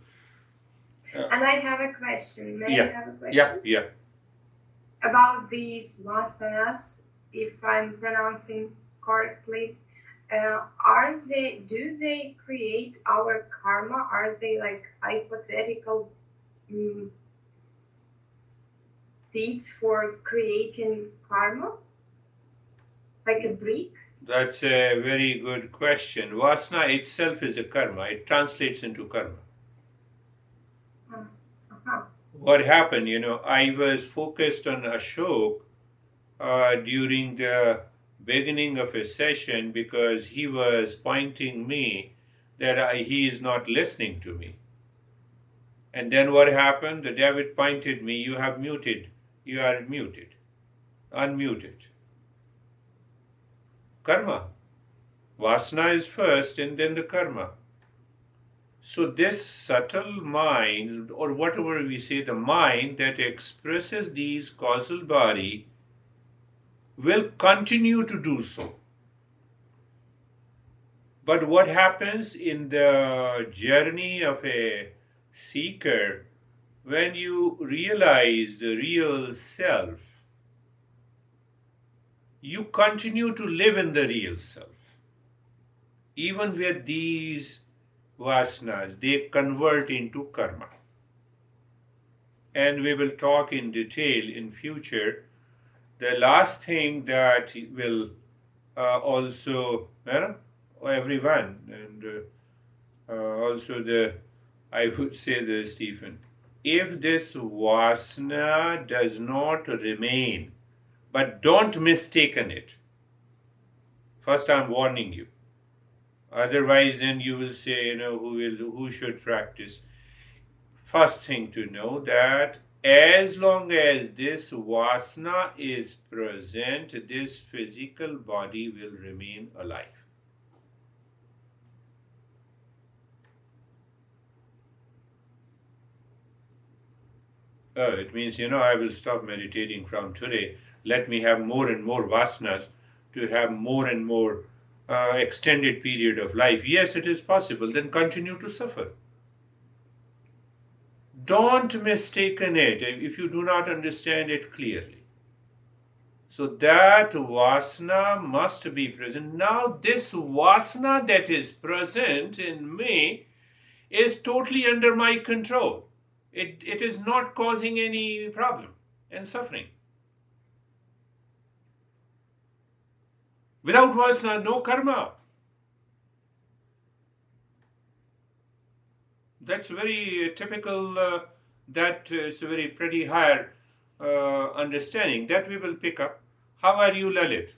And I have a question. May I have a question? Yeah. About these vasanas, if I'm pronouncing correctly, do they create our karma? Are they like hypothetical seeds for creating karma? Like a brick? That's a very good question. Vasana itself is a karma. It translates into karma. What happened, I was focused on Ashok during the beginning of a session because he was pointing me that he is not listening to me. And then what happened? The David pointed me, you are muted, unmuted. Karma. Vasana is first and then the karma. So this subtle mind, or whatever we say, the mind that expresses these causal body will continue to do so. But what happens in the journey of a seeker, when you realize the real self, you continue to live in the real self. Even with these vasanas, they convert into karma. And we will talk in detail in future. The last thing that will also, everyone, and also I would say Stephen, if this vasana does not remain, but don't mistaken it. First, I'm warning you. Otherwise, then you will say, who should practice? First thing to know that as long as this vasana is present, this physical body will remain alive. It means, I will stop meditating from today. Let me have more and more vasanas to have more and more extended period of life. Yes, it is possible. Then continue to suffer. Don't mistaken it if you do not understand it clearly. So that vasana must be present. Now this vasana that is present in me is totally under my control. It is not causing any problem and suffering. Without vasana, no karma. That's very typical. That is a very pretty higher understanding that we will pick up. How are you, Lalit?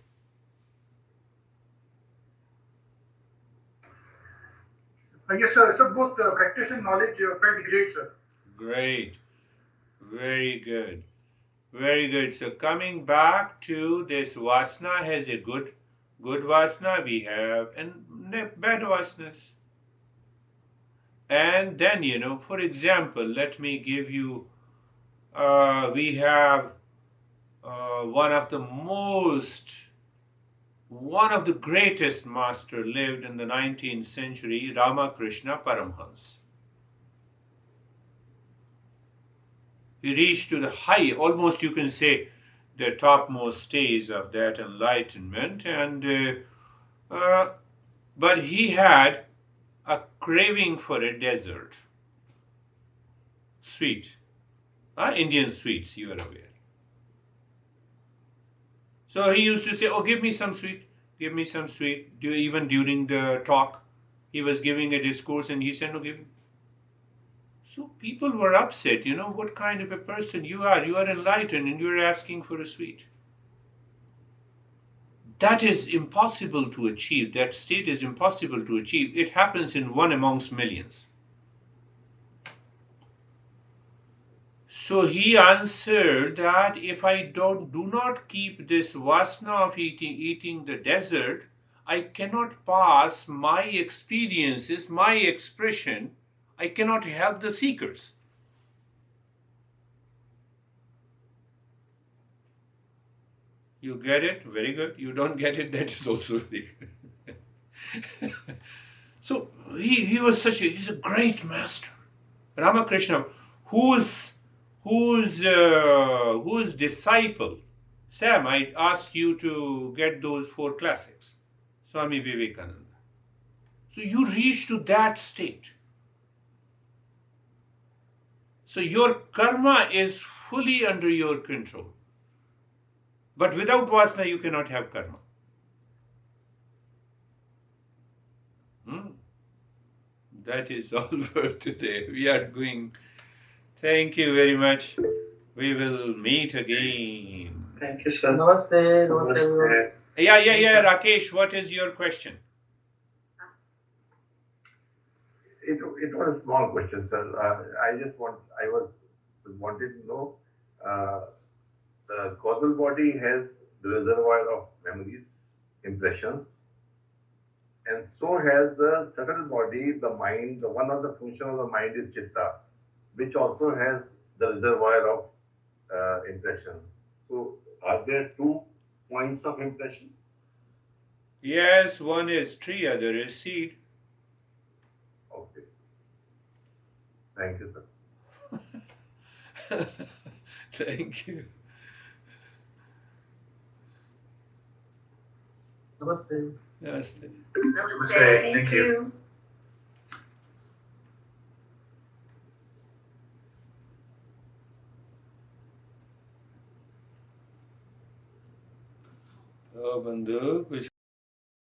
Yes, sir. So both practice and knowledge felt great, sir. Great. Very good. Very good. So coming back to this vasana has a good vasana we have and bad vasanas. And then, for example, let me give you, we have one of the greatest master lived in the 19th century, Ramakrishna Paramhans. He reached to the high, almost you can say, the topmost stage of that enlightenment, and but he had a craving for a dessert, sweet, Indian sweets, you are aware. So he used to say, "Oh, give me some sweet, give me some sweet." Even during the talk, he was giving a discourse, and he said, "No, give me." So people were upset, what kind of a person you are. You are enlightened and you are asking for a sweet. That is impossible to achieve. That state is impossible to achieve. It happens in one amongst millions. So he answered that if I do not keep this vasana of eating the dessert, I cannot pass my experiences, my expression. I cannot help the seekers. You get it? Very good. You don't get it? That is also very good. So he was he's a great master. Ramakrishna, whose disciple? Sam, I asked you to get those 4 classics. Swami Vivekananda. So you reach to that state. So your karma is fully under your control. But without vasana, you cannot have karma. That is all for today. We are going. Thank you very much. We will meet again. Thank you, sir. Namaste. Namaste. Yeah. Rakesh, what is your question? It was a small question, sir. I wanted to know, the causal body has the reservoir of memories, impressions, and so has the subtle body, the mind. One of the functions of the mind is chitta, which also has the reservoir of impressions. So, are there 2 points of impression? Yes, one is tree, other is seed. Okay. Thank you, sir. Thank you. Namaste. Namaste. Namaste. Thank you. Oh, Bandhu,